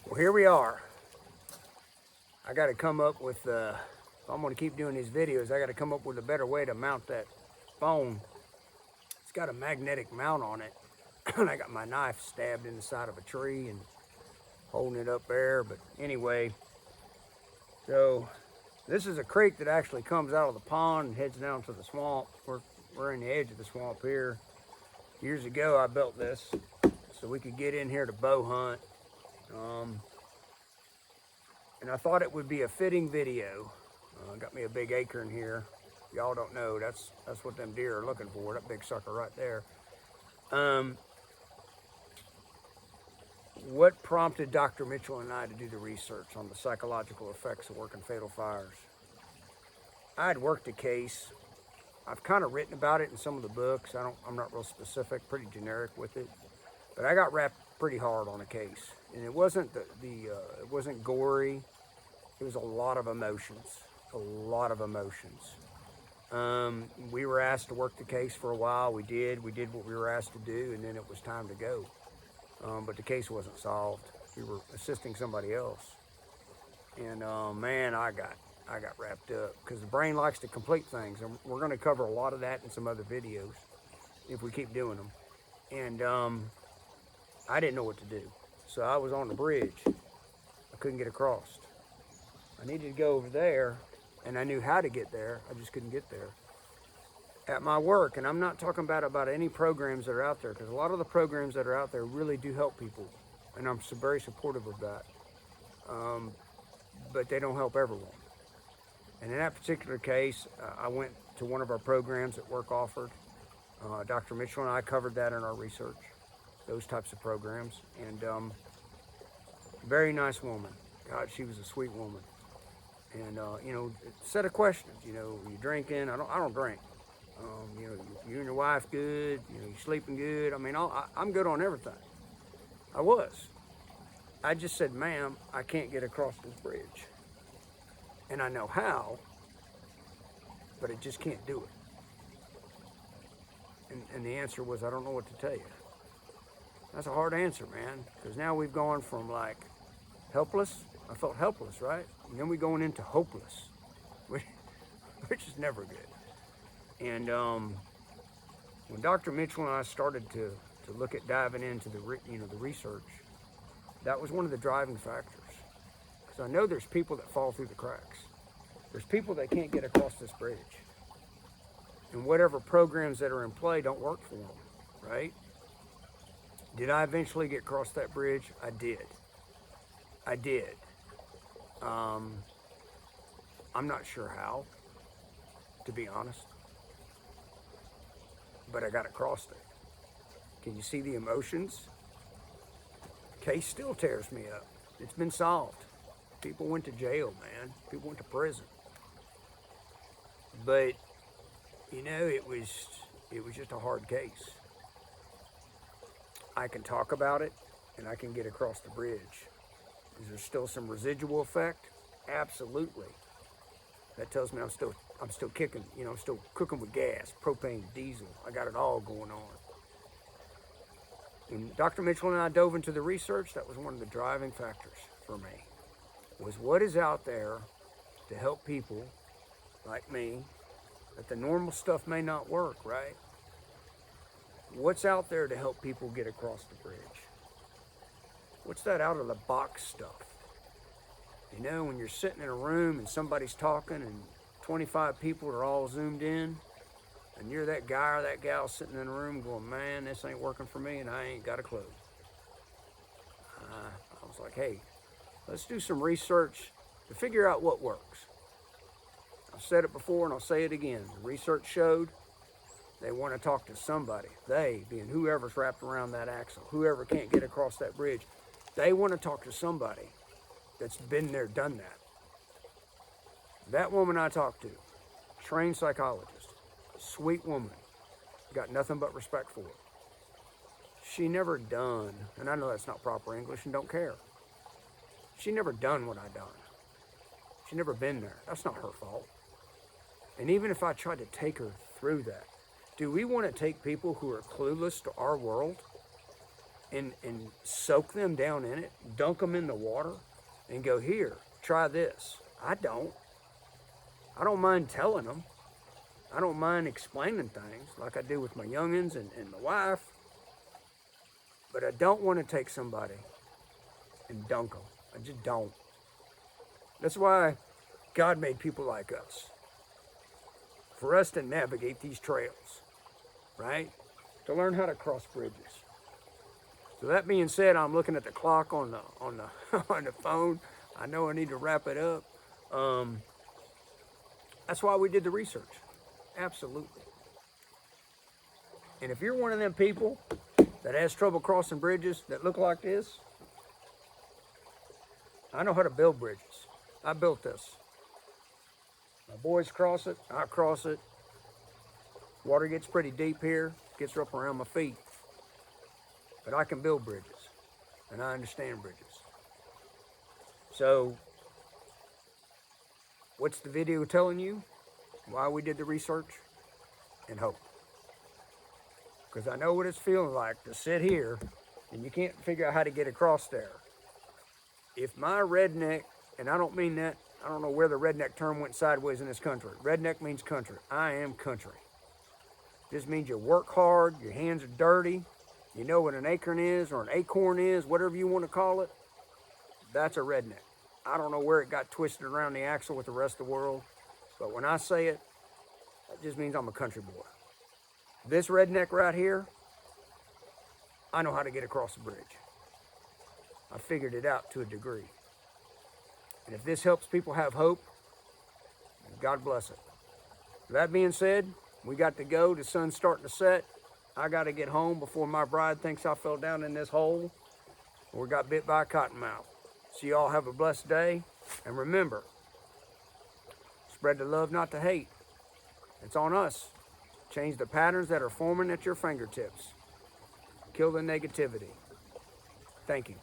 Well, here we are. I got to come up with, if I'm going to keep doing these videos, I got to come up with a better way to mount that phone. It's got a magnetic mount on it. And I got my knife stabbed in the side of a tree and holding it up there. But anyway, so this is a creek that actually comes out of the pond and heads down to the swamp. We're in the edge of the swamp here. Years ago, I built this so we could get in here to bow hunt. And I thought it would be a fitting video. Got me a big acorn here. Y'all don't know, that's what them deer are looking for, that big sucker right there. What prompted Dr. Mitchell and I to do the research on the psychological effects of working fatal fires? I had worked a case. I've kind of written about it in some of the books. I'm not real specific, pretty generic with it. But I got wrapped pretty hard on a case. And it wasn't it wasn't gory. It was a lot of emotions, a lot of emotions. We were asked to work the case for a while. We did what we were asked to do, and then it was time to go. But the case wasn't solved. We were assisting somebody else. And man, I got wrapped up because the brain likes to complete things. And we're gonna cover a lot of that in some other videos if we keep doing them. And I didn't know what to do. So I was on the bridge. I couldn't get across. I needed to go over there, and I knew how to get there. I just couldn't get there. At my work, and I'm not talking about any programs that are out there, because a lot of the programs that are out there really do help people, and I'm very supportive of that. But they don't help everyone. And in that particular case, I went to one of our programs that work offered. Dr. Mitchell and I covered that in our research, those types of programs. And very nice woman. God, she was a sweet woman. And you know, set of questions. You know, you drinking? I don't drink. You know, you and your wife good? You know, you sleeping good? I mean, I'm good on everything. I was. I just said, ma'am, I can't get across this bridge. And I know how, but I just can't do it. And the answer was, I don't know what to tell you. That's a hard answer, man, because now we've gone from like helpless. I felt helpless, right? And then we're going into hopeless, which is never good. And when Dr. Mitchell and I started to look at diving into the research, that was one of the driving factors. Because I know there's people that fall through the cracks. There's people that can't get across this bridge. And whatever programs that are in play don't work for them, right? Did I eventually get across that bridge? I did. I did. I'm not sure how, to be honest. But I got across it. Can you see the emotions? Case still tears me up. It's been solved. People went to jail, man. People went to prison. But, you know, it was just a hard case. I can talk about it, and I can get across the bridge. Is there still some residual effect? Absolutely. That tells me I'm still kicking, you know, still cooking with gas, propane, diesel. I got it all going on. When Dr. Mitchell and I dove into the research, that was one of the driving factors for me, was what is out there to help people like me, that the normal stuff may not work, right? What's out there to help people get across the bridge? What's that out of the box stuff? You know, when you're sitting in a room and somebody's talking and 25 people are all zoomed in, and you're that guy or that gal sitting in a room going, man, this ain't working for me and I ain't got a clue. I was like, hey, let's do some research to figure out what works. I've said it before and I'll say it again. The research showed they want to talk to somebody. They, being whoever's wrapped around that axle, whoever can't get across that bridge, they want to talk to somebody that's been there, done that. That woman I talked to, trained psychologist, sweet woman, got nothing but respect for her. She never done, and I know that's not proper English and don't care. She never done what I done. She never been there. That's not her fault. And even if I tried to take her through that, do we want to take people who are clueless to our world? and soak them down in it, dunk them in the water, and go, here, try this. I don't mind telling them. I don't mind explaining things like I do with my youngins and my wife. But I don't want to take somebody and dunk them. I just don't. That's why God made people like us. For us to navigate these trails, right? To learn how to cross bridges. So that being said, I'm looking at the clock on the on the phone. I know I need to wrap it up. That's why we did the research. Absolutely. And if you're one of them people that has trouble crossing bridges that look like this, I know how to build bridges. I built this. My boys cross it, I cross it. Water gets pretty deep here, gets up around my feet. But I can build bridges, and I understand bridges. So, what's the video telling you? Why we did the research? And hope. Because I know what it's feeling like to sit here and you can't figure out how to get across there. If my redneck, and I don't mean that, I don't know where the redneck term went sideways in this country. Redneck means country. I am country. This means you work hard, your hands are dirty, you know what an acorn is or an acorn is, whatever you want to call it. That's a redneck. I don't know where it got twisted around the axle with the rest of the world, but when I say it, that just means I'm a country boy. This redneck right here, I know how to get across the bridge. I figured it out to a degree. And if this helps people have hope, God bless it. That being said, we got to go. The sun's starting to set. I got to get home before my bride thinks I fell down in this hole or got bit by a cottonmouth. So y'all have a blessed day. And remember, spread the love, not the hate. It's on us. Change the patterns that are forming at your fingertips. Kill the negativity. Thank you.